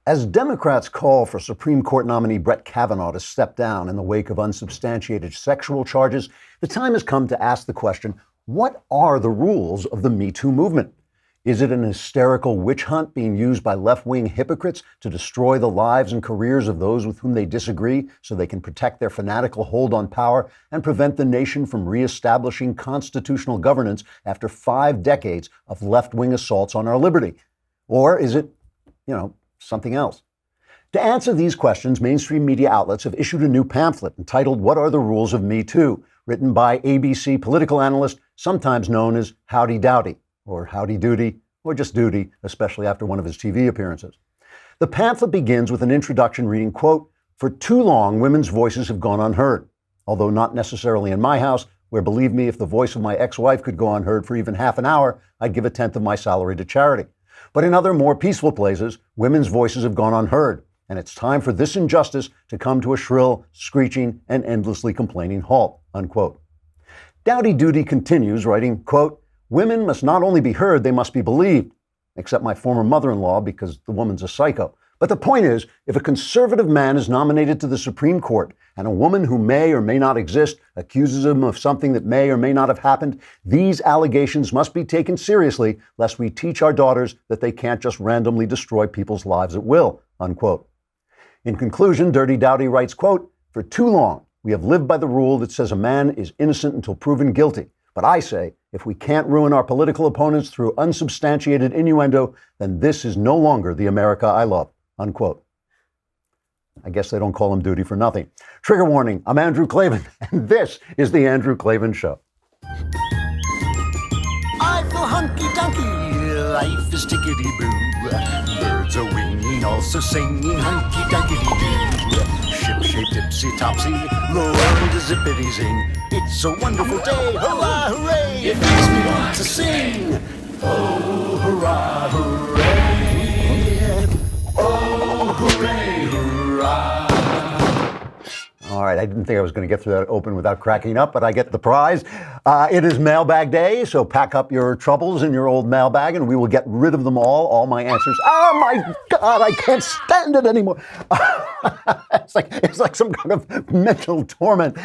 As Democrats call for Supreme Court nominee Brett Kavanaugh to step down in the wake of unsubstantiated sexual charges, the time has come to ask the question, what are the rules of the Me Too movement? Is it an hysterical witch hunt being used by left-wing hypocrites to destroy the lives and careers of those with whom they disagree so they can protect their fanatical hold on power and prevent the nation from reestablishing constitutional governance after 5 decades of left-wing assaults on our liberty? Or is it, something else? To answer these questions, mainstream media outlets have issued a new pamphlet entitled What Are the Rules of Me Too?, written by ABC political analyst, sometimes known as Howdy Dowdy, or Howdy Doody, or just Doody, especially after one of his TV appearances. The pamphlet begins with an introduction reading, quote, "For too long, women's voices have gone unheard, although not necessarily in my house, where, believe me, if the voice of my ex-wife could go unheard for even half an hour, I'd give 1/10 of my salary to charity. But in other, more peaceful places, women's voices have gone unheard, and it's time for this injustice to come to a shrill, screeching, and endlessly complaining halt," unquote. Dowdy Doody continues, writing, quote, "Women must not only be heard, they must be believed, except my former mother-in-law because the woman's a psycho. But the point is, if a conservative man is nominated to the Supreme Court and a woman who may or may not exist accuses him of something that may or may not have happened, these allegations must be taken seriously lest we teach our daughters that they can't just randomly destroy people's lives at will," unquote. In conclusion, Dirty Dowdy writes, quote, "For too long, we have lived by the rule that says a man is innocent until proven guilty. But I say, if we can't ruin our political opponents through unsubstantiated innuendo, then this is no longer the America I love," unquote. I guess they don't call him Doody for nothing. Trigger warning, I'm Andrew Klavan, and this is The Andrew Klavan Show. I feel hunky-dunky, life is tickety-boo. Birds are winging, also singing hunky-dunky-doo. Ship-shape, tipsy-topsy, the world is zippity-zing. It's a wonderful day, hurrah, hooray! It makes me want to sing. Oh, hurrah, hooray! Oh, hooray, hurrah! All right, I didn't think I was going to get through that open without cracking up, but I get the prize. It is Mailbag Day, so pack up your troubles in your old mailbag, and we will get rid of them all my answers. Oh my God, I can't stand it anymore. It's like some kind of mental torment.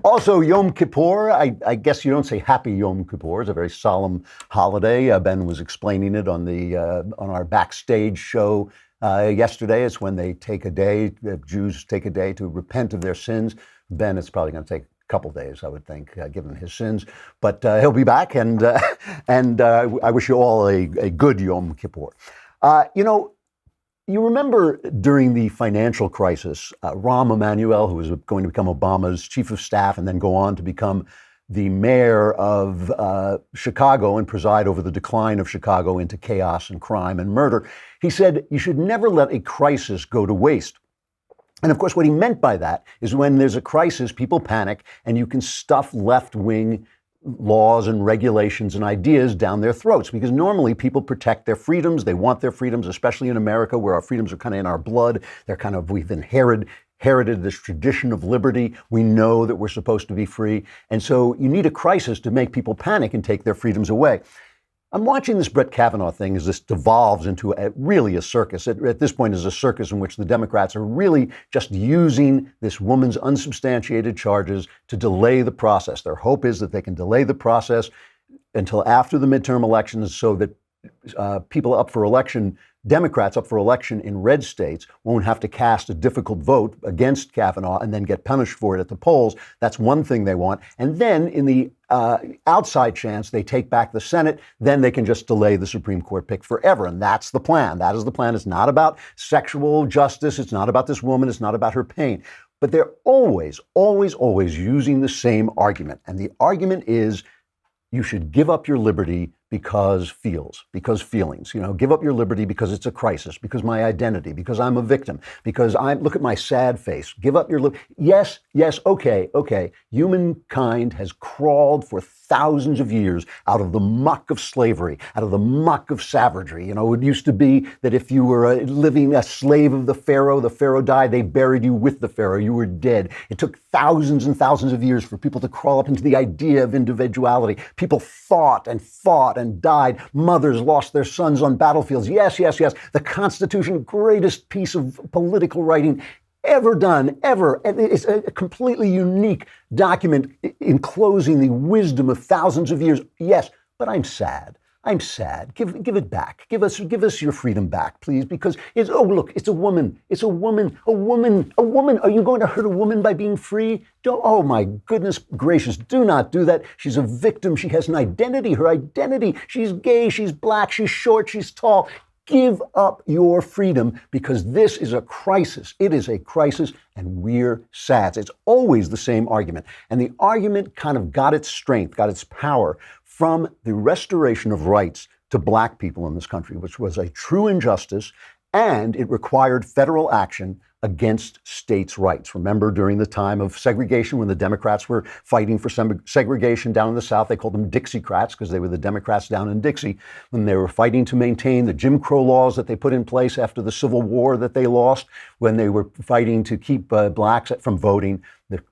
Also, Yom Kippur. I guess you don't say Happy Yom Kippur. It's a very solemn holiday. Ben was explaining it on our backstage show yesterday. It's when they take a day, Jews take a day to repent of their sins. Ben, it's probably going to take a couple days, I would think, given his sins. But he'll be back, and I wish you all a good Yom Kippur. You remember during the financial crisis, Rahm Emanuel, who was going to become Obama's chief of staff and then go on to become the mayor of Chicago and preside over the decline of Chicago into chaos and crime and murder. He said, you should never let a crisis go to waste. And of course, what he meant by that is when there's a crisis, people panic and you can stuff left-wing laws and regulations and ideas down their throats, because normally people protect their freedoms. They want their freedoms, especially in America, where our freedoms are kind of in our blood. We've inherited this tradition of liberty. We know that we're supposed to be free. And so you need a crisis to make people panic and take their freedoms away. I'm watching this Brett Kavanaugh thing as this devolves into really a circus. At this point, is a circus in which the Democrats are really just using this woman's unsubstantiated charges to delay the process. Their hope is that they can delay the process until after the midterm elections so that people up for election, Democrats up for election in red states, won't have to cast a difficult vote against Kavanaugh and then get punished for it at the polls. That's one thing they want. And then in the outside chance they take back the Senate, then they can just delay the Supreme Court pick forever. And that's the plan. That is the plan. It's not about sexual justice. It's not about this woman. It's not about her pain. But they're always, always, always using the same argument. And the argument is you should give up your liberty because feelings, give up your liberty because it's a crisis, because my identity, because I'm a victim, because look at my sad face, give up your liberty. Yes, okay. Humankind has crawled for thousands of years out of the muck of slavery, out of the muck of savagery. You know, it used to be that if you were living a slave of the Pharaoh died, they buried you with the Pharaoh. You were dead. It took thousands and thousands of years for people to crawl up into the idea of individuality. People fought and died. Mothers lost their sons on battlefields. Yes. The Constitution, greatest piece of political writing ever done, ever. And it's a completely unique document enclosing the wisdom of thousands of years. Yes, but I'm sad. Give it back. Give us your freedom back, please, because it's a woman. It's a woman. Are you going to hurt a woman by being free? Oh my goodness gracious, do not do that. She's a victim. She has an identity. Her identity. She's gay, she's black, she's short, she's tall. Give up your freedom because this is a crisis. It is a crisis and we're sad. It's always the same argument. And the argument kind of got its strength, got its power from the restoration of rights to black people in this country, which was a true injustice, and it required federal action against states' rights. Remember, during the time of segregation, when the Democrats were fighting for segregation down in the South, they called them Dixiecrats because they were the Democrats down in Dixie. When they were fighting to maintain the Jim Crow laws that they put in place after the Civil War that they lost, when they were fighting to keep blacks from voting,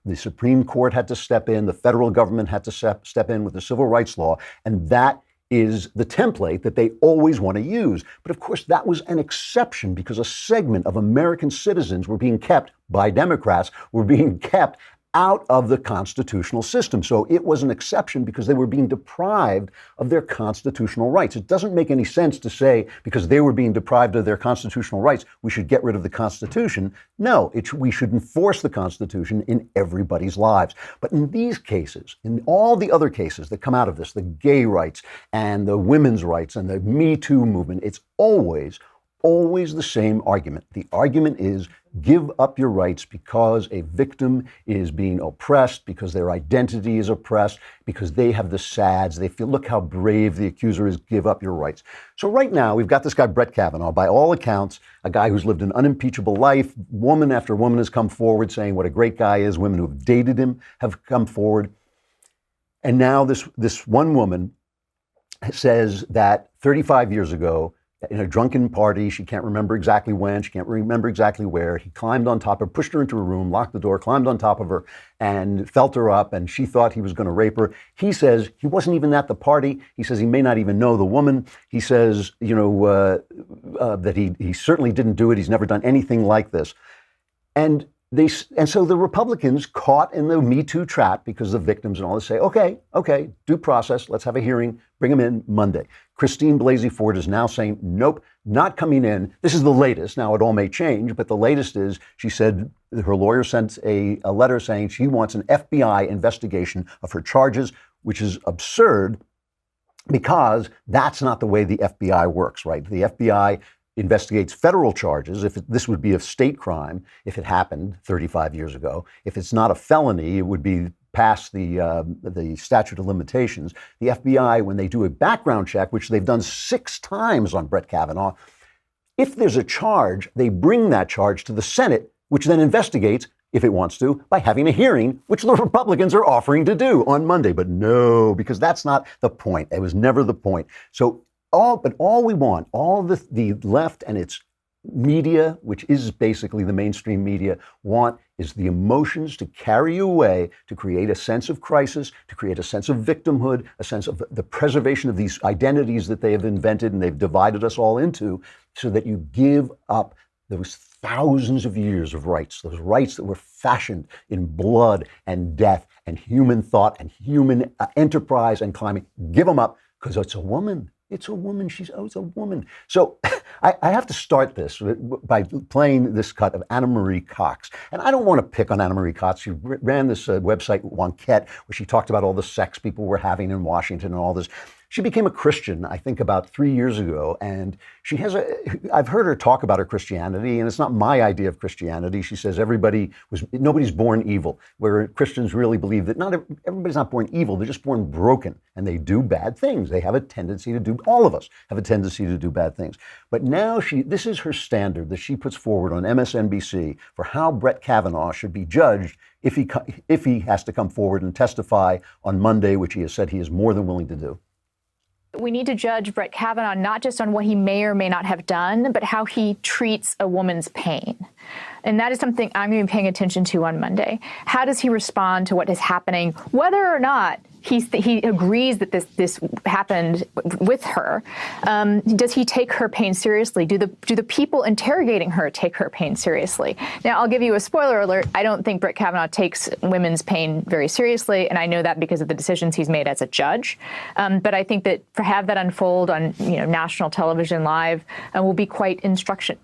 the Supreme Court had to step in, the federal government had to step in with the civil rights law, and that is the template that they always want to use. But of course, that was an exception because a segment of American citizens were being kept by Democrats, were being kept out of the constitutional system. So it was an exception because they were being deprived of their constitutional rights. It doesn't make any sense to say because they were being deprived of their constitutional rights, we should get rid of the Constitution. No, we should enforce the Constitution in everybody's lives. But in these cases, in all the other cases that come out of this, the gay rights and the women's rights and the Me Too movement, it's always the same argument. The argument is give up your rights because a victim is being oppressed, because their identity is oppressed, because they have the SADS. They feel, look how brave the accuser is, give up your rights. So right now, we've got this guy, Brett Kavanaugh, by all accounts, a guy who's lived an unimpeachable life. Woman after woman has come forward saying what a great guy is. Women who have dated him have come forward. And now this one woman says that 35 years ago, in a drunken party, she can't remember exactly when, she can't remember exactly where, he climbed on top of her, pushed her into a room, locked the door, climbed on top of her, and felt her up, and she thought he was going to rape her. He says he wasn't even at the party. He says he may not even know the woman. He says, that he certainly didn't do it. He's never done anything like this. And so the Republicans, caught in the Me Too trap because the victims and all this, say, okay, due process, let's have a hearing, bring them in Monday. Christine Blasey Ford is now saying, nope, not coming in. This is the latest. Now, it all may change, but the latest is, she said her lawyer sent a letter saying she wants an FBI investigation of her charges, which is absurd because that's not the way the FBI works, right? The FBI investigates federal charges. This would be a state crime if it happened 35 years ago. If it's not a felony, it would be past the statute of limitations. The FBI, when they do a background check, which they've done 6 times on Brett Kavanaugh, if there's a charge, they bring that charge to the Senate, which then investigates, if it wants to, by having a hearing, which the Republicans are offering to do on Monday. But no, because that's not the point. It was never the point. So all we want, all the left and its media, which is basically the mainstream media, want is the emotions to carry you away, to create a sense of crisis, to create a sense of victimhood, a sense of the preservation of these identities that they have invented and they've divided us all into, so that you give up those thousands of years of rights, those rights that were fashioned in blood and death and human thought and human enterprise and climbing. Give them up because it's a woman. It's a woman. It's a woman. So I have to start this by playing this cut of Anna Marie Cox. And I don't want to pick on Anna Marie Cox. She ran this website, Wonquette, where she talked about all the sex people were having in Washington and all this. She became a Christian, I think, about 3 years ago, and I've heard her talk about her Christianity, and it's not my idea of Christianity. She says nobody's born evil, where Christians really believe that everybody's not born evil, they're just born broken, and they do bad things. They have a tendency to do, all of us have a tendency to do bad things. But now this is her standard that she puts forward on MSNBC for how Brett Kavanaugh should be judged if he has to come forward and testify on Monday, which he has said he is more than willing to do. We need to judge Brett Kavanaugh not just on what he may or may not have done, but how he treats a woman's pain. And that is something I'm going to be paying attention to on Monday. How does he respond to what is happening, whether or not he agrees that this happened with her? Does he take her pain seriously? Do the people interrogating her take her pain seriously? Now, I'll give you a spoiler alert. I don't think Brett Kavanaugh takes women's pain very seriously, and I know that because of the decisions he's made as a judge. But I think that to have that unfold on national television live will be quite instructive.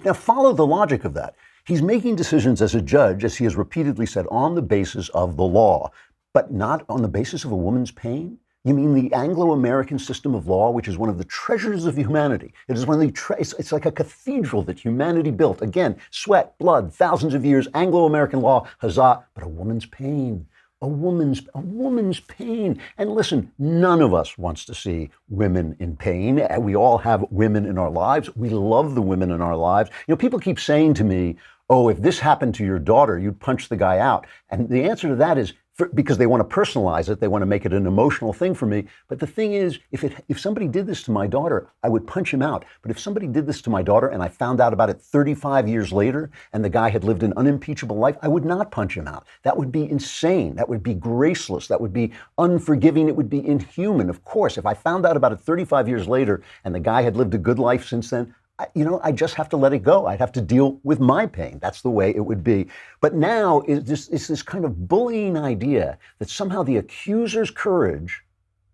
Now, follow the logic of that. He's making decisions as a judge, as he has repeatedly said, on the basis of the law, but not on the basis of a woman's pain? You mean the Anglo-American system of law, which is one of the treasures of humanity? It is one of the it's like a cathedral that humanity built. Again, sweat, blood, thousands of years, Anglo-American law, huzzah, but a woman's pain. A woman's pain. And listen, none of us wants to see women in pain. We all have women in our lives. We love the women in our lives. People keep saying to me, oh, if this happened to your daughter, you'd punch the guy out. And the answer to that is because they want to personalize it. They want to make it an emotional thing for me. But the thing is, if somebody did this to my daughter, I would punch him out. But if somebody did this to my daughter and I found out about it 35 years later and the guy had lived an unimpeachable life, I would not punch him out. That would be insane. That would be graceless. That would be unforgiving. It would be inhuman. Of course, if I found out about it 35 years later and the guy had lived a good life since then, I just have to let it go. I'd have to deal with my pain. That's the way it would be. But now it's this kind of bullying idea that somehow the accuser's courage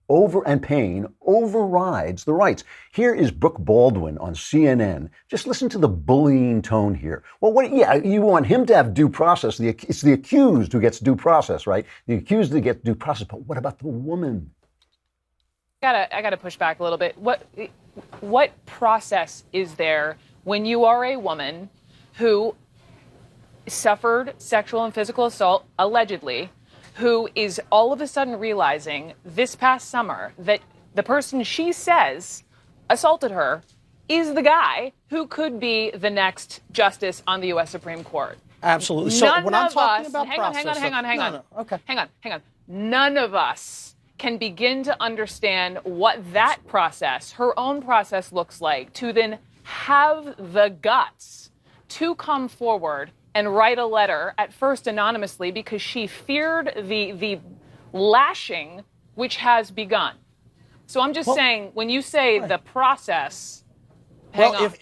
and pain overrides the rights. Here is Brooke Baldwin on CNN. Just listen to the bullying tone here. Well, you want him to have due process. It's the accused who gets due process, right? The accused who gets due process. But what about the woman? I gotta push back a little bit. What process is there when you are a woman who suffered sexual and physical assault, allegedly, who is all of a sudden realizing this past summer that the person she says assaulted her is the guy who could be the next justice on the U.S. Supreme Court? Absolutely. So when I'm talking about process... Hang on. Okay. Hang on. None of us can begin to understand what that process, her own process, looks like, to then have the guts to come forward and write a letter, at first anonymously, because she feared the lashing which has begun. So I'm just saying, when you say the process, hang on.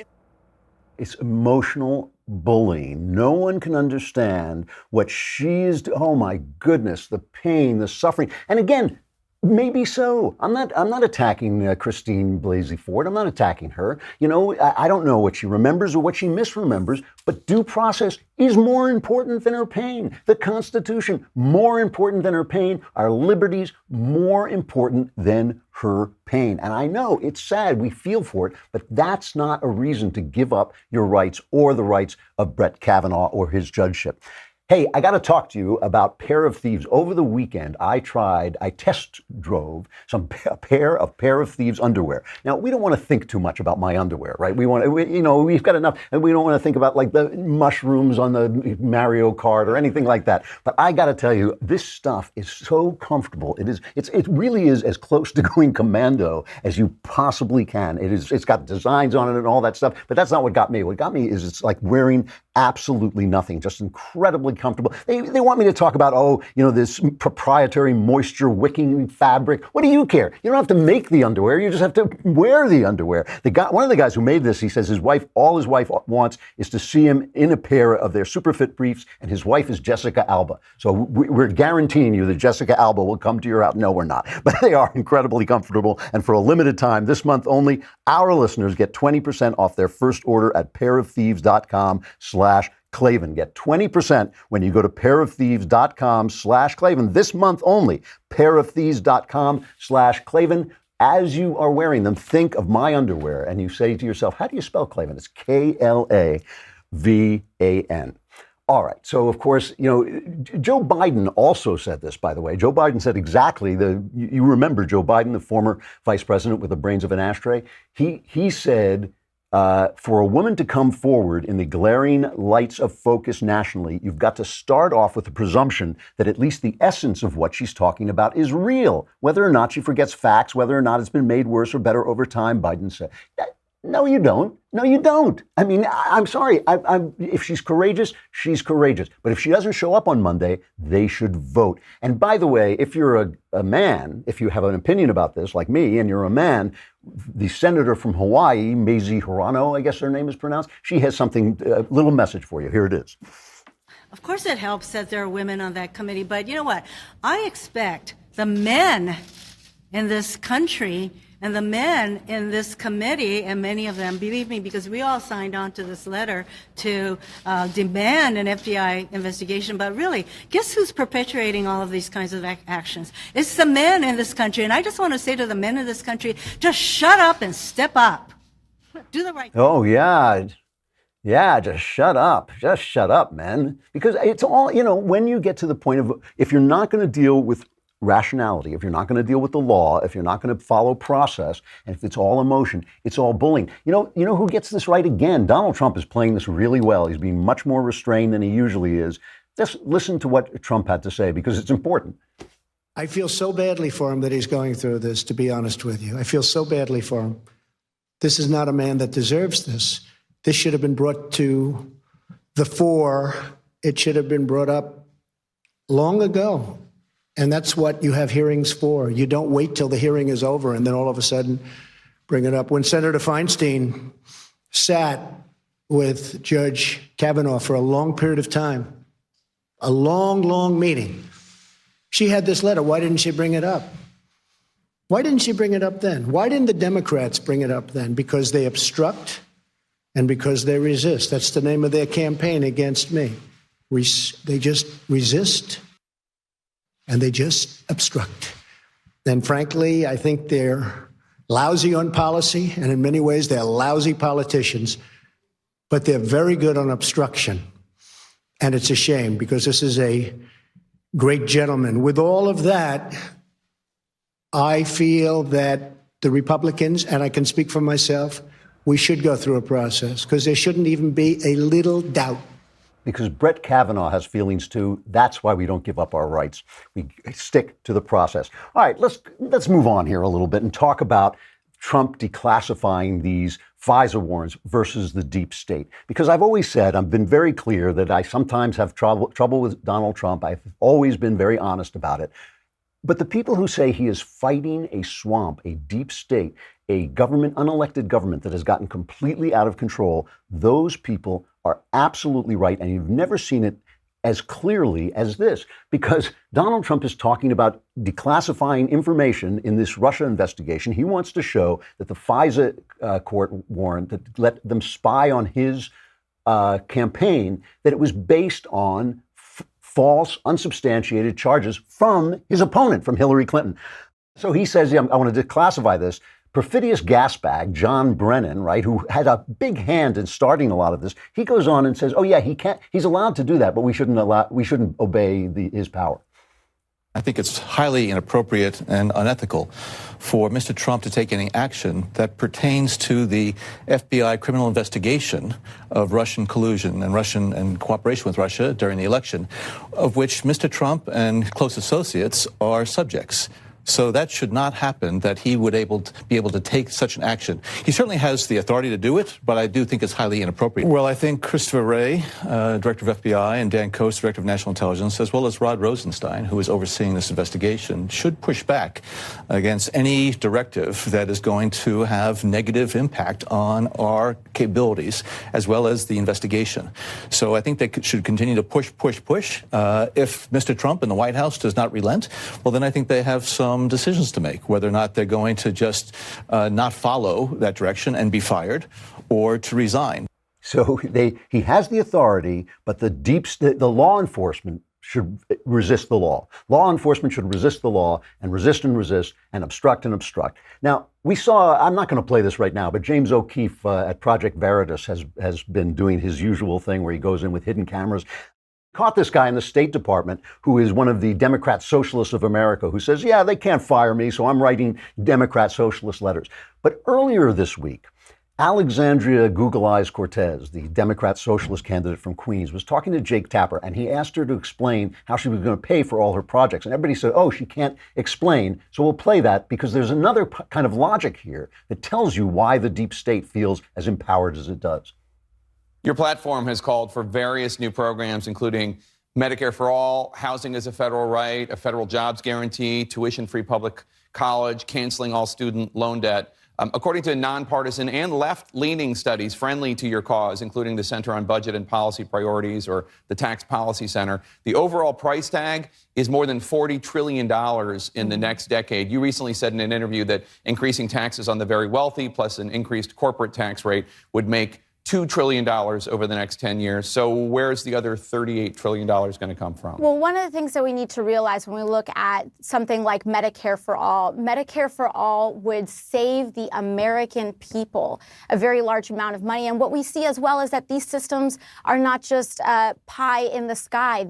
It's emotional bullying. No one can understand what she is doing. Oh my goodness, the pain, the suffering. And again, maybe so. I'm not attacking Christine Blasey Ford. I'm not attacking her. I don't know what she remembers or what she misremembers, but due process is more important than her pain. The Constitution, more important than her pain. Our liberties, more important than her pain. And I know it's sad, we feel for it, but that's not a reason to give up your rights or the rights of Brett Kavanaugh or his judgeship. Hey, I got to talk to you about Pair of Thieves. Over the weekend, I test drove a pair of Thieves underwear. Now, we don't want to think too much about my underwear, right? We've got enough, and we don't want to think about like the mushrooms on the Mario Kart or anything like that. But I got to tell you, this stuff is so comfortable. It really is as close to going commando as you possibly can. It's got designs on it and all that stuff, but that's not what got me. What got me is it's like wearing absolutely nothing, just incredibly comfortable. They want me to talk about, this proprietary moisture wicking fabric. What do you care? You don't have to make the underwear. You just have to wear the underwear. One of the guys who made this, he says all his wife wants is to see him in a pair of their Superfit briefs, and his wife is Jessica Alba. So we're guaranteeing you that Jessica Alba will come to your house. No, we're not. But they are incredibly comfortable. And for a limited time, this month only, our listeners get 20% off their first order at pairofthieves.com/Kavanaugh. Klavan. Get 20% when you go to pairofthieves.com/Klavan this month only. Pairofthieves.com/Klavan. As you are wearing them, think of my underwear and you say to yourself, how do you spell Klavan? It's Klavan. All right. So, of course, Joe Biden also said this, by the way. Joe Biden said exactly you remember Joe Biden, the former vice president with the brains of an ashtray. He said, for a woman to come forward in the glaring lights of focus nationally, you've got to start off with the presumption that at least the essence of what she's talking about is real. Whether or not she forgets facts, whether or not it's been made worse or better over time, Biden said. No, you don't. No, you don't. I mean, I'm sorry. If she's courageous, she's courageous. But if she doesn't show up on Monday, they should vote. And by the way, if you're a man, if you have an opinion about this, like me, and you're a man, the senator from Hawaii, Mazie Hirono, I guess her name is pronounced, she has something, a little message for you. Here it is. Of course it helps that there are women on that committee. But you know what? I expect the men in this country and the men in this committee, and many of them, believe me, because we all signed on to this letter to demand an FBI investigation. But really, guess who's perpetuating all of these kinds of actions? It's the men in this country. And I just want to say to the men in this country, just shut up and step up. Do the right thing. Oh, yeah. Yeah, just shut up. Just shut up, man. Because it's all, when you get to the point of, if you're not going to deal with rationality, if you're not going to deal with the law, if you're not going to follow process, and if it's all emotion, it's all bullying. You know who gets this right again? Donald Trump is playing this really well. He's being much more restrained than he usually is. Just listen to what Trump had to say, because it's important. I feel so badly for him that he's going through this, to be honest with you. I feel so badly for him. This is not a man that deserves this. This should have been brought to the fore. It should have been brought up long ago. And that's what you have hearings for. You don't wait till the hearing is over and then all of a sudden bring it up. When Senator Feinstein sat with Judge Kavanaugh for a long period of time, a long, long meeting, she had this letter. Why didn't she bring it up? Why didn't she bring it up then? Why didn't the Democrats bring it up then? Because they obstruct and because they resist. That's the name of their campaign against me. They just resist. And they just obstruct. And frankly, I think they're lousy on policy, and in many ways, they're lousy politicians, but they're very good on obstruction. And it's a shame, because this is a great gentleman. With all of that, I feel that the Republicans, and I can speak for myself, we should go through a process, because there shouldn't even be a little doubt. Because Brett Kavanaugh has feelings too. That's why we don't give up our rights. We stick to the process. All right, let's move on here a little bit and talk about Trump declassifying these FISA warrants versus the deep state. Because I've always said, I've been very clear that I sometimes have trouble with Donald Trump. I've always been very honest about it. But the people who say he is fighting a swamp, a deep state, a government, unelected government that has gotten completely out of control, those people are absolutely right. And you've never seen it as clearly as this, because Donald Trump is talking about declassifying information in this Russia investigation. He wants to show that the FISA court warrant that let them spy on his campaign, that it was based on false, unsubstantiated charges from his opponent, from Hillary Clinton. So he says, I want to declassify this. Perfidious gasbag, John Brennan, right, who had a big hand in starting a lot of this, he goes on and says, oh yeah, he's allowed to do that, but we shouldn't obey his power. I think it's highly inappropriate and unethical for Mr. Trump to take any action that pertains to the FBI criminal investigation of Russian collusion and cooperation with Russia during the election, of which Mr. Trump and close associates are subjects. So that should not happen, that he would be able to take such an action. He certainly has the authority to do it, but I do think it's highly inappropriate. Well, I think Christopher Wray, Director of FBI, and Dan Coats, Director of National Intelligence, as well as Rod Rosenstein, who is overseeing this investigation, should push back against any directive that is going to have negative impact on our capabilities, as well as the investigation. So I think they should continue to push. If Mr. Trump and the White House does not relent, well, then I think they have some decisions to make, whether or not they're going to just not follow that direction and be fired, or to resign. So he has the authority, but the law enforcement should resist the law. Law enforcement should resist the law and resist and obstruct and obstruct. Now, we saw, I'm not going to play this right now, but James O'Keefe at Project Veritas has been doing his usual thing where he goes in with hidden cameras. Caught this guy in the State Department who is one of the Democrat Socialists of America who says, yeah, they can't fire me, so I'm writing Democrat Socialist letters. But earlier this week, Alexandria Google Eyes Cortez, the Democrat Socialist candidate from Queens, was talking to Jake Tapper, and he asked her to explain how she was going to pay for all her projects. And everybody said, oh, she can't explain. So we'll play that because there's another kind of logic here that tells you why the deep state feels as empowered as it does. Your platform has called for various new programs, including Medicare for all, housing as a federal right, a federal jobs guarantee, tuition-free public college, canceling all student loan debt. According to nonpartisan and left-leaning studies friendly to your cause, including the Center on Budget and Policy Priorities or the Tax Policy Center, the overall price tag is more than $40 trillion in the next decade. You recently said in an interview that increasing taxes on the very wealthy plus an increased corporate tax rate would make $2 trillion over the next 10 years. So where's the other $38 trillion going to come from? Well, one of the things that we need to realize when we look at something like Medicare for all would save the American people a very large amount of money. And what we see as well is that these systems are not just pie in the sky.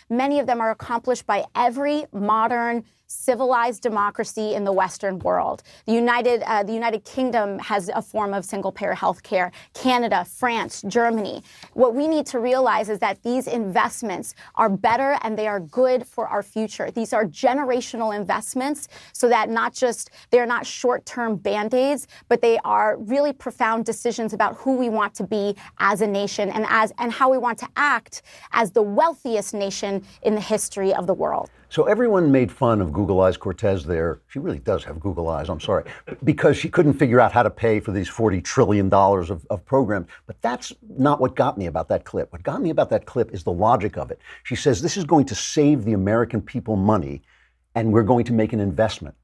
Many of them are accomplished by every modern civilized democracy in the Western world. The United Kingdom has a form of single-payer health care. Canada, France, Germany. What we need to realize is that these investments are better and they are good for our future. These are generational investments so that they're not short-term Band-Aids, but they are really profound decisions about who we want to be as a nation and how we want to act as the wealthiest nation in the history of the world. So everyone made fun of Google Eyes Cortez there. She really does have Google Eyes, I'm sorry, because she couldn't figure out how to pay for these $40 trillion of programs. But that's not what got me about that clip. What got me about that clip is the logic of it. She says this is going to save the American people money and we're going to make an investment.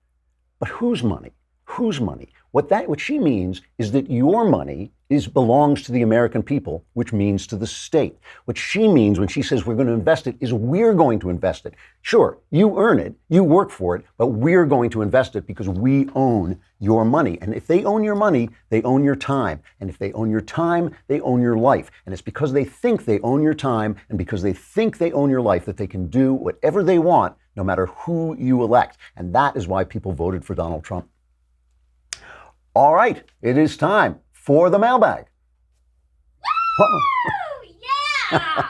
But whose money? Whose money? What she means is that your money belongs to the American people, which means to the state. What she means when she says we're going to invest it is we're going to invest it. Sure, you earn it, you work for it, but we're going to invest it because we own your money. And if they own your money, they own your time. And if they own your time, they own your life. And it's because they think they own your time and because they think they own your life that they can do whatever they want, no matter who you elect. And that is why people voted for Donald Trump. All right, it is time for the mailbag. Yeah!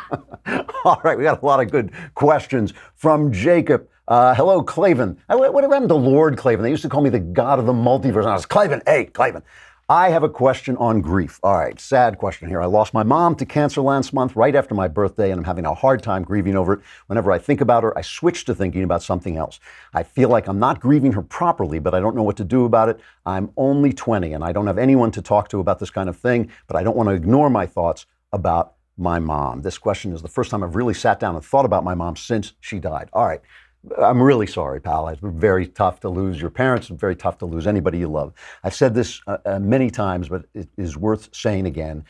All right, we got a lot of good questions from Jacob. Hello, Klavan. What happened to Lord Klavan? They used to call me the god of the multiverse. I was Klavan. Hey, Klavan. I have a question on grief. All right, sad question here. I lost my mom to cancer last month right after my birthday, and I'm having a hard time grieving over it. Whenever I think about her, I switch to thinking about something else. I feel like I'm not grieving her properly, but I don't know what to do about it. I'm only 20, and I don't have anyone to talk to about this kind of thing, but I don't want to ignore my thoughts about my mom. This question is the first time I've really sat down and thought about my mom since she died. All right. I'm really sorry, pal. It's very tough to lose your parents. It's very tough to lose anybody you love. I've said this many times, but it is worth saying again.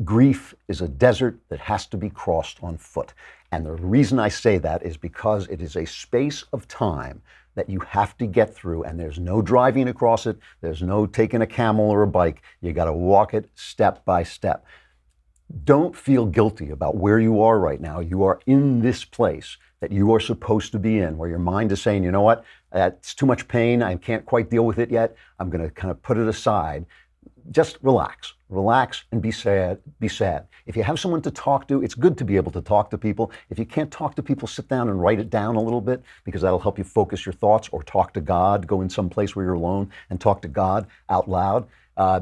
Grief is a desert that has to be crossed on foot. And the reason I say that is because it is a space of time that you have to get through, and there's no driving across it. There's no taking a camel or a bike. You got to walk it step by step. Don't feel guilty about where you are right now. You are in this place that you are supposed to be in, where your mind is saying, you know what, it's too much pain. I can't quite deal with it yet. I'm going to kind of put it aside. Just relax and be sad. If you have someone to talk to, it's good to be able to talk to people. If you can't talk to people, sit down and write it down a little bit, because that'll help you focus your thoughts, or talk to God. Go in some place where you're alone and talk to God out loud.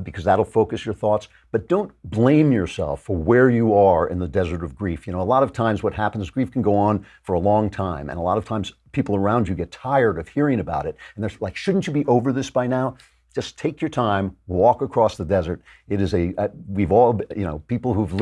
Because that'll focus your thoughts. But don't blame yourself for where you are in the desert of grief. You know, a lot of times what happens is grief can go on for a long time. And a lot of times people around you get tired of hearing about it. And they're like, shouldn't you be over this by now? Just take your time, walk across the desert. It is we've all,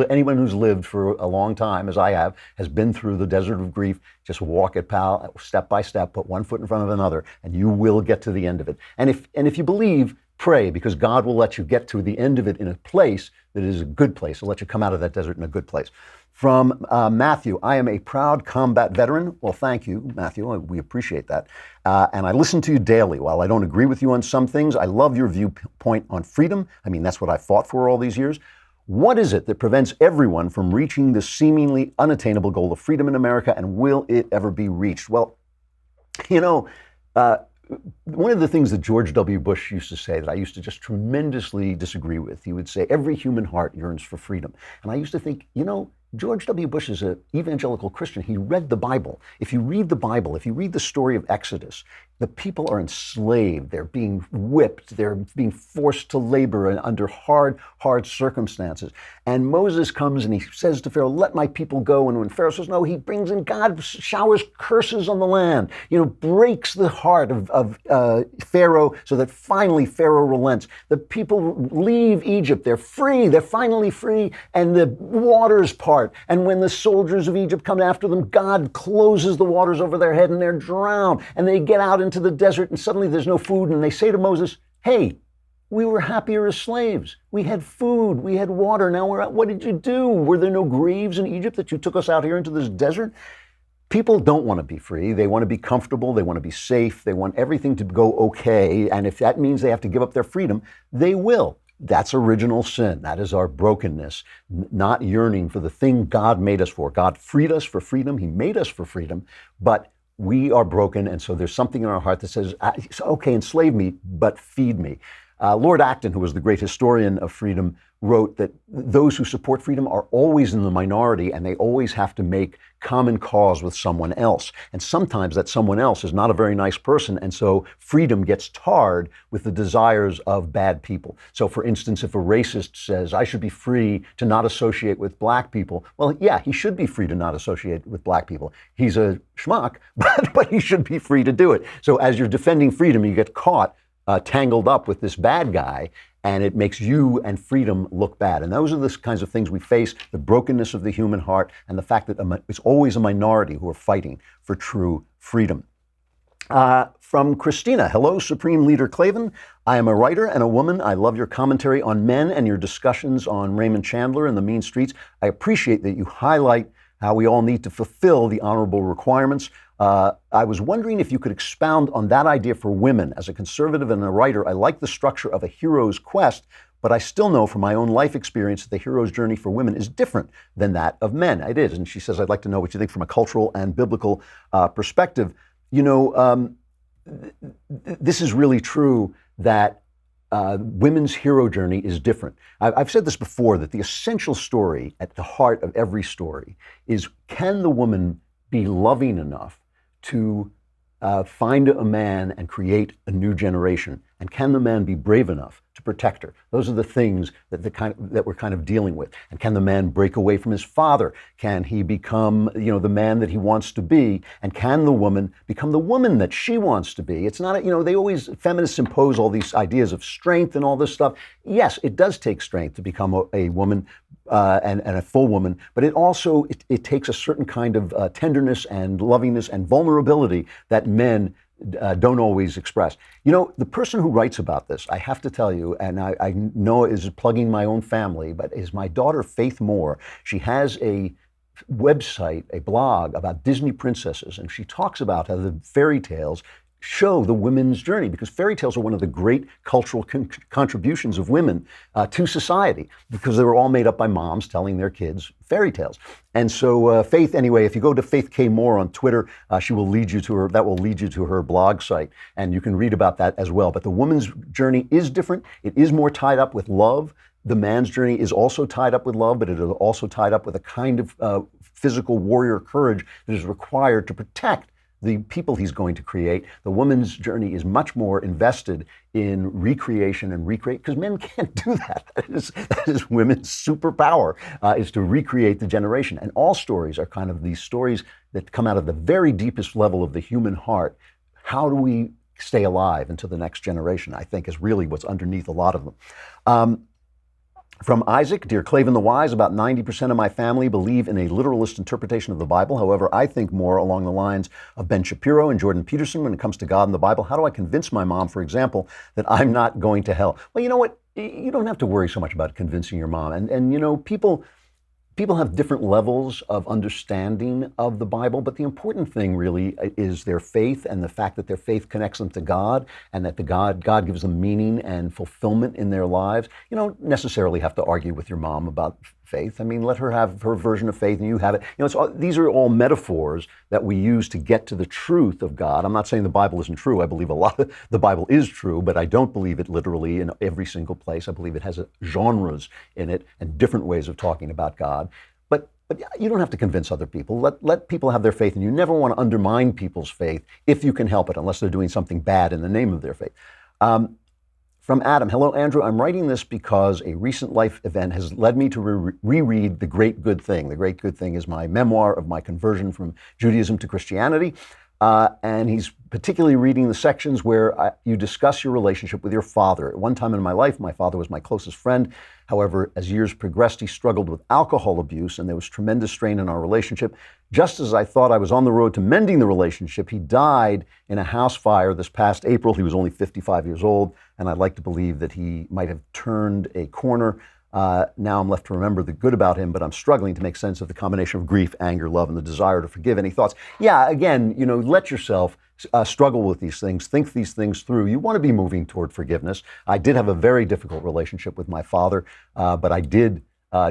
anyone who's lived for a long time, as I have, has been through the desert of grief. Just walk it, pal, step by step, put one foot in front of another, and you will get to the end of it. And if you believe, pray, because God will let you get to the end of it in a place that is a good place. He'll let you come out of that desert in a good place. From Matthew, I am a proud combat veteran. Well, thank you, Matthew. We appreciate that. And I listen to you daily. While I don't agree with you on some things, I love your viewpoint on freedom. I mean, that's what I fought for all these years. What is it that prevents everyone from reaching this seemingly unattainable goal of freedom in America, and will it ever be reached? Well, you know, one of the things that George W. Bush used to say that I used to just tremendously disagree with, he would say, every human heart yearns for freedom. And I used to think, you know, George W. Bush is an evangelical Christian. He read the Bible. If you read the Bible, if you read the story of Exodus, the people are enslaved. They're being whipped. They're being forced to labor under hard circumstances. And Moses comes and he says to Pharaoh, let my people go. And when Pharaoh says no, he brings in, God showers curses on the land, you know, breaks the heart of Pharaoh so that finally Pharaoh relents. The people leave Egypt. They're free. They're finally free. And the waters part. And when the soldiers of Egypt come after them, God closes the waters over their head and they're drowned. And they get out into the desert and suddenly there's no food. And they say to Moses, hey, we were happier as slaves. We had food. We had water. Now we're out. What did you do? Were there no graves in Egypt that you took us out here into this desert? People don't want to be free. They want to be comfortable. They want to be safe. They want everything to go okay. And if that means they have to give up their freedom, they will. That's original sin. That is our brokenness, not yearning for the thing God made us for. God freed us for freedom. He made us for freedom, but we are broken. And so there's something in our heart that says, okay, enslave me, but feed me. Lord Acton, who was the great historian of freedom, wrote that those who support freedom are always in the minority and they always have to make common cause with someone else. And sometimes that someone else is not a very nice person. And so freedom gets tarred with the desires of bad people. So for instance, if a racist says, I should be free to not associate with black people, well, yeah, he should be free to not associate with black people. He's a schmuck, but he should be free to do it. So as you're defending freedom, you get caught tangled up with this bad guy, and it makes you and freedom look bad. And those are the kinds of things we face, the brokenness of the human heart and the fact that it's always a minority who are fighting for true freedom. From Christina, hello, Supreme Leader Klavan. I am a writer and a woman. I love your commentary on men and your discussions on Raymond Chandler and the mean streets. I appreciate that you highlight how we all need to fulfill the honorable requirements. I was wondering if you could expound on that idea for women. As a conservative and a writer, I like the structure of a hero's quest, but I still know from my own life experience that the hero's journey for women is different than that of men. It is. And she says, I'd like to know what you think from a cultural and biblical perspective. You know, this is really true that women's hero journey is different. I've said this before, that the essential story at the heart of every story is, can the woman be loving enough to find a man and create a new generation? And can the man be brave enough to protect her? Those are the things that we're kind of dealing with. And can the man break away from his father? Can he become, the man that he wants to be? And can the woman become the woman that she wants to be? It's not, feminists impose all these ideas of strength and all this stuff. Yes, it does take strength to become a woman and a full woman, but it also takes a certain kind of tenderness and lovingness and vulnerability that men don't always express. The person who writes about this, I have to tell you, and I know is plugging my own family, but is my daughter Faith Moore. She has a website, a blog about Disney princesses, and she talks about how the fairy tales show the women's journey, because fairy tales are one of the great cultural contributions of women to society, because they were all made up by moms telling their kids fairy tales. And so Faith, anyway, if you go to Faith K. Moore on Twitter, that will lead you to her blog site, and you can read about that as well. But the woman's journey is different. It is more tied up with love. The man's journey is also tied up with love, but it is also tied up with a kind of physical warrior courage that is required to protect the people he's going to create. The woman's journey is much more invested in recreation and recreate, because men can't do that. That is women's superpower, is to recreate the generation. And all stories are kind of these stories that come out of the very deepest level of the human heart. How do we stay alive into the next generation, I think, is really what's underneath a lot of them. From Isaac, dear Klavan the Wise, about 90% of my family believe in a literalist interpretation of the Bible. However, I think more along the lines of Ben Shapiro and Jordan Peterson when it comes to God and the Bible. How do I convince my mom, for example, that I'm not going to hell? Well, you know what? You don't have to worry so much about convincing your mom. And you know, people have different levels of understanding of the Bible, but the important thing really is their faith and the fact that their faith connects them to God and that God gives them meaning and fulfillment in their lives. You don't necessarily have to argue with your mom about faith. I mean, let her have her version of faith and you have it. You know, these are all metaphors that we use to get to the truth of God. I'm not saying the Bible isn't true. I believe a lot of the Bible is true, but I don't believe it literally in every single place. I believe it has genres in it and different ways of talking about God. But you don't have to convince other people. Let people have their faith, and you never want to undermine people's faith if you can help it, unless they're doing something bad in the name of their faith. From Adam, hello, Andrew. I'm writing this because a recent life event has led me to reread The Great Good Thing. The Great Good Thing is my memoir of my conversion from Judaism to Christianity. And he's particularly reading the sections where you discuss your relationship with your father. At one time in my life, my father was my closest friend. However, as years progressed, he struggled with alcohol abuse, and there was tremendous strain in our relationship. Just as I thought I was on the road to mending the relationship, he died in a house fire this past April. He was only 55 years old, and I'd like to believe that he might have turned a corner. Now I'm left to remember the good about him, but I'm struggling to make sense of the combination of grief, anger, love, and the desire to forgive. Any thoughts? Yeah, again, you know, let yourself struggle with these things, think these things through. You want to be moving toward forgiveness. I did have a very difficult relationship with my father, but I did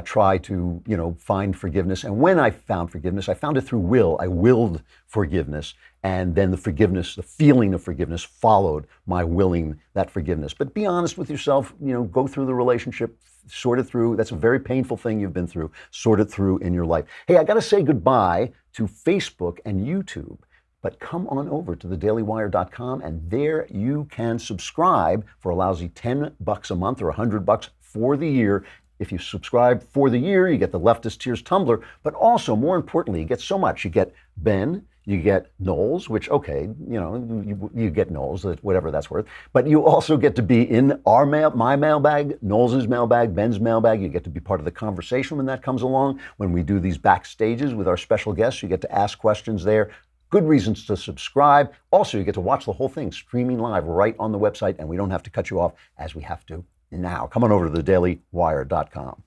try to, you know, find forgiveness. And when I found forgiveness, I found it through will. I willed forgiveness. And then the forgiveness, the feeling of forgiveness followed my willing that forgiveness. But be honest with yourself, you know, go through the relationship, sort it through. That's a very painful thing you've been through. Sort it through in your life. Hey, I got to say goodbye to Facebook and YouTube. But come on over to thedailywire.com, and there you can subscribe for a lousy $10 a month or $100 for the year. If you subscribe for the year, you get the Leftist Tears tumbler, but also, more importantly, you get so much. You get Ben, you get Knowles, which, okay, you know, you get Knowles, whatever that's worth, but you also get to be in my mailbag, Knowles' mailbag, Ben's mailbag. You get to be part of the conversation when that comes along. When we do these backstages with our special guests, you get to ask questions there. Good reasons to subscribe. Also, you get to watch the whole thing streaming live right on the website, and we don't have to cut you off as we have to now. Come on over to thedailywire.com.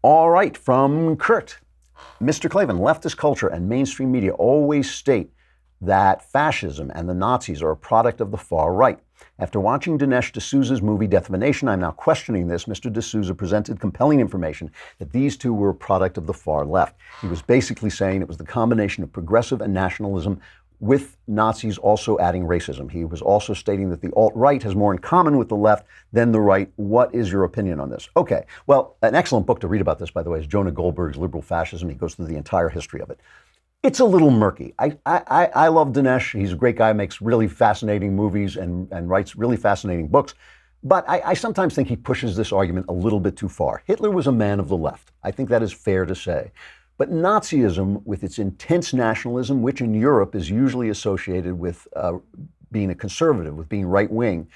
All right, from Kurt. Mr. Klavan, leftist culture and mainstream media always state that fascism and the Nazis are a product of the far right. After watching Dinesh D'Souza's movie Death of a Nation, I'm now questioning this. Mr. D'Souza presented compelling information that these two were a product of the far left. He was basically saying it was the combination of progressive and nationalism, with Nazis also adding racism. He was also stating that the alt-right has more in common with the left than the right. What is your opinion on this? Okay, well, an excellent book to read about this, by the way, is Jonah Goldberg's Liberal Fascism. He goes through the entire history of it. It's a little murky. I love Dinesh. He's a great guy, makes really fascinating movies and writes really fascinating books. But I sometimes think he pushes this argument a little bit too far. Hitler was a man of the left. I think that is fair to say. But Nazism, with its intense nationalism, which in Europe is usually associated with being a conservative, with being right-wing,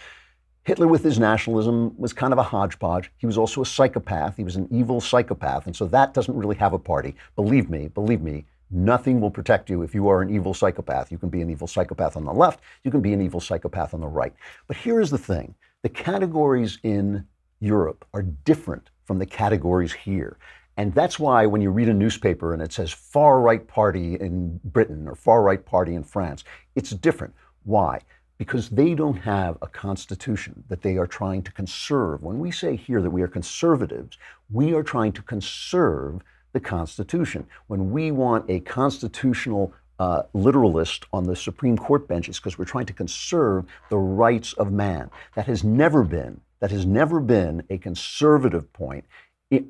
Hitler with his nationalism was kind of a hodgepodge. He was also a psychopath. He was an evil psychopath. And so that doesn't really have a party. Believe me, nothing will protect you if you are an evil psychopath. You can be an evil psychopath on the left. You can be an evil psychopath on the right. But here is the thing. The categories in Europe are different from the categories here. And that's why when you read a newspaper and it says far-right party in Britain or far-right party in France, it's different. Why? Because they don't have a constitution that they are trying to conserve. When we say here that we are conservatives, we are trying to conserve the Constitution. When we want a constitutional literalist on the Supreme Court bench, it's because we're trying to conserve the rights of man. That has never been a conservative point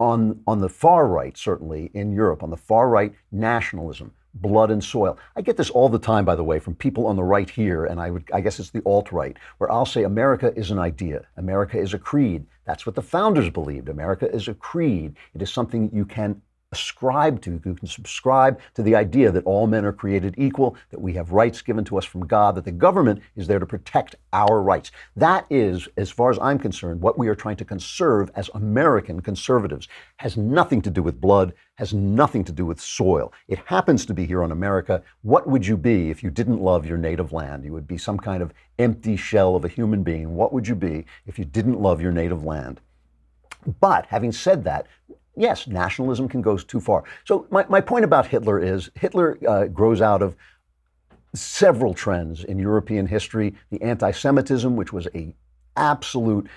on the far right, certainly in Europe, on the far right, nationalism, blood and soil. I get this all the time, by the way, from people on the right here, and I guess it's the alt-right, where I'll say America is an idea. America is a creed. That's what the founders believed. America is a creed. It is something you can ascribe to, you can subscribe to the idea that all men are created equal, that we have rights given to us from God, that the government is there to protect our rights. That is, as far as I'm concerned, what we are trying to conserve as American conservatives. Has nothing to do with blood, has nothing to do with soil. It happens to be here on America. What would you be if you didn't love your native land? You would be some kind of empty shell of a human being. What would you be if you didn't love your native land? But having said that, yes, nationalism can go too far. So my point about Hitler is Hitler grows out of several trends in European history. The anti-Semitism, which was a absolute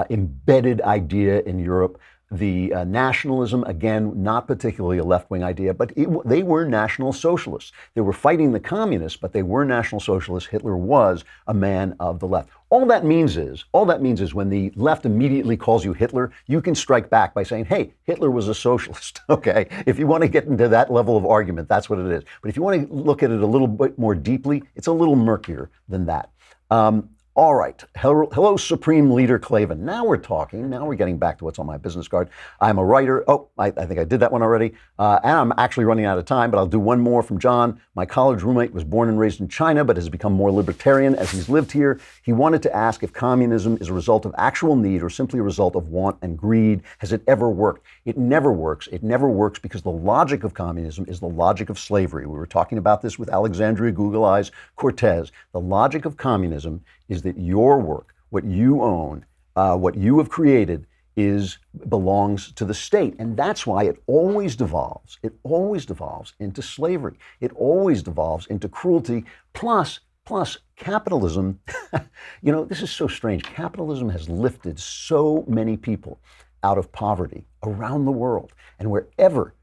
embedded idea in Europe. The nationalism, again, not particularly a left-wing idea, but they were National Socialists. They were fighting the communists, but they were National Socialists. Hitler was a man of the left. All that means is when the left immediately calls you Hitler, you can strike back by saying, hey, Hitler was a socialist, okay? If you want to get into that level of argument, that's what it is. But if you want to look at it a little bit more deeply, it's a little murkier than that. All right. Hello, Supreme Leader Klavan. Now we're talking. Now we're getting back to what's on my business card. I'm a writer. Oh, I think I did that one already. And I'm actually running out of time, but I'll do one more from John. My college roommate was born and raised in China, but has become more libertarian as he's lived here. He wanted to ask if communism is a result of actual need or simply a result of want and greed. Has it ever worked? It never works. It never works because the logic of communism is the logic of slavery. We were talking about this with Alexandria Google Eyes Cortez. The logic of communism is that your work, what you own, what you have created belongs to the state. And that's why it always devolves. It always devolves into slavery. It always devolves into cruelty. Plus capitalism, this is so strange. Capitalism has lifted so many people out of poverty around the world. And wherever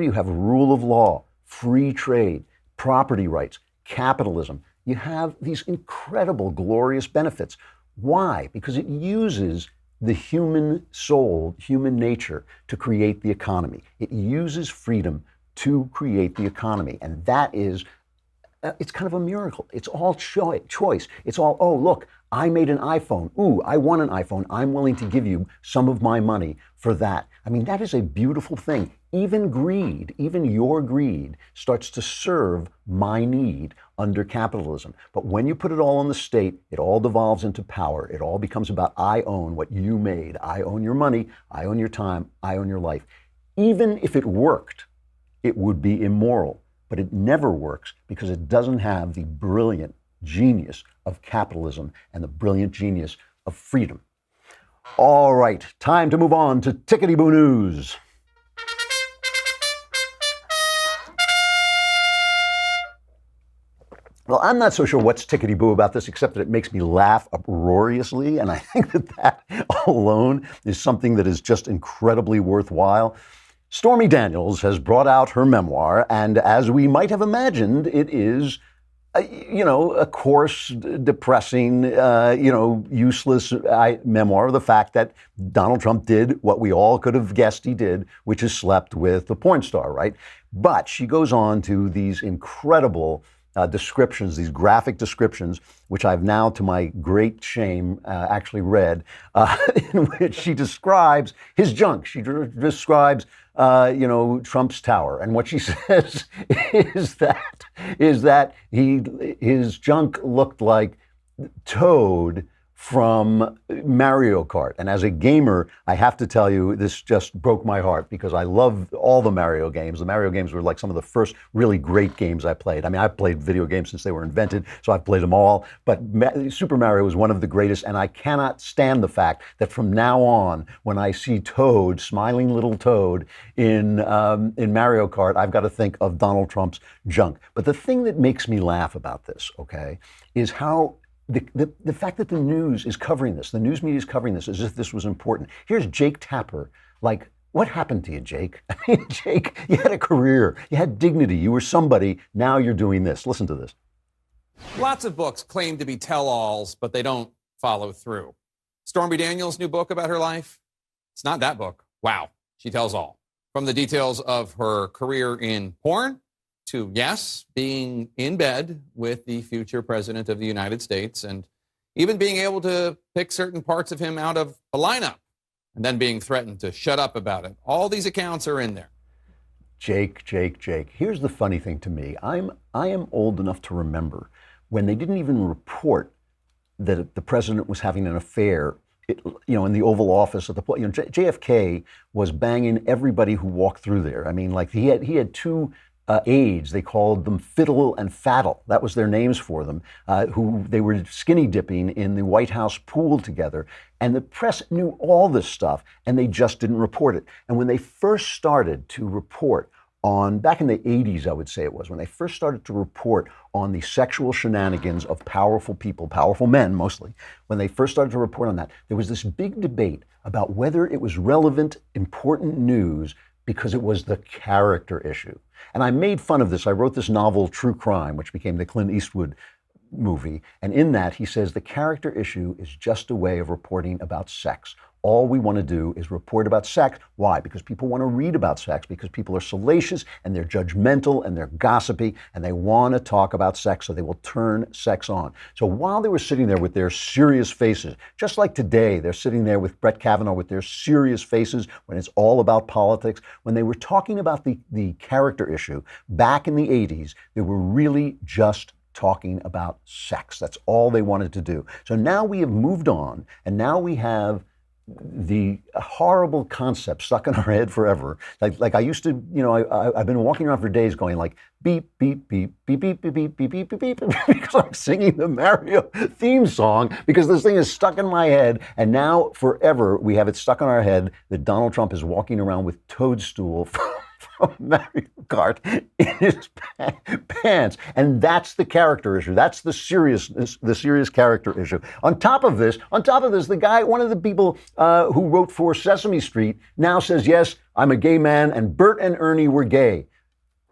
you have rule of law, free trade, property rights, capitalism, you have these incredible, glorious benefits. Why? Because it uses the human soul, human nature, to create the economy. It uses freedom to create the economy. And that is, it's kind of a miracle. It's all choice. It's all, oh, look, I made an iPhone. Ooh, I want an iPhone. I'm willing to give you some of my money for that. I mean, that is a beautiful thing. Even greed, even your greed, starts to serve my need under capitalism. But when you put it all on the state, it all devolves into power. It all becomes about I own what you made. I own your money. I own your time. I own your life. Even if it worked, it would be immoral. But it never works because it doesn't have the brilliant genius of capitalism and the brilliant genius of freedom. All right, time to move on to Tickety-Boo News. Well, I'm not so sure what's tickety-boo about this, except that it makes me laugh uproariously, and I think that alone is something that is just incredibly worthwhile. Stormy Daniels has brought out her memoir, and as we might have imagined, it is, a coarse, depressing, useless memoir of the fact that Donald Trump did what we all could have guessed he did, which is slept with a porn star, right? But she goes on to these incredible descriptions, these graphic descriptions, which I've now, to my great shame, actually read, in which she describes his junk. She describes, Trump's tower. And what she says is that his junk looked like Toad from Mario Kart. And as a gamer, I have to tell you, this just broke my heart because I love all the Mario games. The Mario games were like some of the first really great games I played. I mean, I've played video games since they were invented, so I've played them all. But Super Mario was one of the greatest, and I cannot stand the fact that from now on, when I see Toad, smiling little Toad, in Mario Kart, I've got to think of Donald Trump's junk. But the thing that makes me laugh about this, okay, is how the fact that the news is covering this, the news media is covering this as if this was important. Here's Jake Tapper. Like, what happened to you, Jake? I mean, Jake, you had a career, you had dignity, you were somebody, now you're doing this. Listen to this. Lots of books claim to be tell-alls, but they don't follow through. Stormy Daniels' new book about her life? It's not that book. Wow, she tells all. From the details of her career in porn to, yes, being in bed with the future president of the United States and even being able to pick certain parts of him out of a lineup and then being threatened to shut up about it. All these accounts are in there. Jake. Here's the funny thing to me. I am old enough to remember when they didn't even report that the president was having an affair, in the Oval Office at the point. JFK was banging everybody who walked through there. I mean, like he had two aides. They called them Fiddle and Faddle. That was their names for them. Who they were skinny dipping in the White House pool together. And the press knew all this stuff, and they just didn't report it. And when they first started to report on, back in the 80s, I would say it was, when they first started to report on the sexual shenanigans of powerful people, powerful men mostly, when they first started to report on that, there was this big debate about whether it was relevant, important news because it was the character issue. And I made fun of this. I wrote this novel, True Crime, which became the Clint Eastwood movie. And in that, he says the character issue is just a way of reporting about sex. All we want to do is report about sex. Why? Because people want to read about sex, because people are salacious and they're judgmental and they're gossipy and they want to talk about sex, so they will turn sex on. So while they were sitting there with their serious faces, just like today, they're sitting there with Brett Kavanaugh with their serious faces when it's all about politics, when they were talking about the character issue back in the 80s, they were really just talking about sex. That's all they wanted to do. So now we have moved on, and now we have the horrible concept stuck in our head forever. Like I used to, I've been walking around for days going like beep, beep, beep, beep, beep, beep, beep, beep, beep, beep, beep, because I'm singing the Mario theme song because this thing is stuck in my head. And now forever we have it stuck in our head that Donald Trump is walking around with Toadstool from Mario Kart in his pants. And that's the character issue. That's the serious character issue. On top of this, the guy, one of the people who wrote for Sesame Street now says, yes, I'm a gay man, and Bert and Ernie were gay.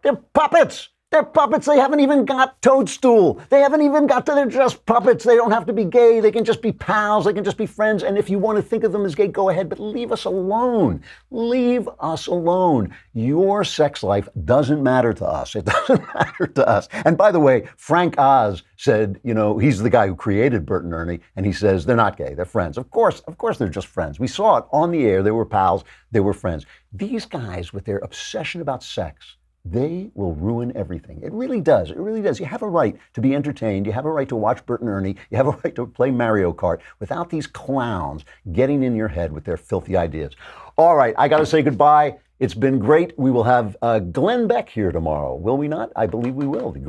They're puppets. They're puppets. They haven't even got Toadstool. They're just puppets. They don't have to be gay. They can just be pals. They can just be friends. And if you want to think of them as gay, go ahead, but leave us alone. Leave us alone. Your sex life doesn't matter to us. It doesn't matter to us. And by the way, Frank Oz said, he's the guy who created Bert and Ernie, and he says they're not gay. They're friends. Of course they're just friends. We saw it on the air. They were pals. They were friends. These guys with their obsession about sex, they will ruin everything. It really does. It really does. You have a right to be entertained. You have a right to watch Bert and Ernie. You have a right to play Mario Kart without these clowns getting in your head with their filthy ideas. All right, I got to say goodbye. It's been great. We will have Glenn Beck here tomorrow, will we not? I believe we will. The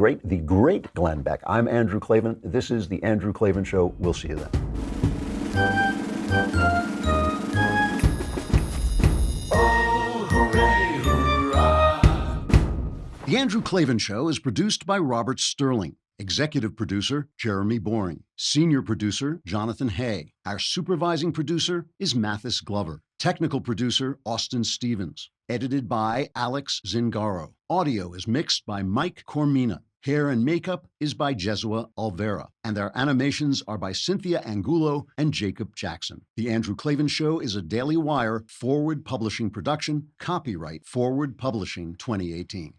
great Glenn Beck. I'm Andrew Klavan. This is The Andrew Klavan Show. We'll see you then. The Andrew Klavan Show is produced by Robert Sterling. Executive producer, Jeremy Boring. Senior producer, Jonathan Hay. Our supervising producer is Mathis Glover. Technical producer, Austin Stevens. Edited by Alex Zingaro. Audio is mixed by Mike Cormina. Hair and makeup is by Jesua Alvera. And our animations are by Cynthia Angulo and Jacob Jackson. The Andrew Klavan Show is a Daily Wire Forward Publishing production. Copyright Forward Publishing 2018.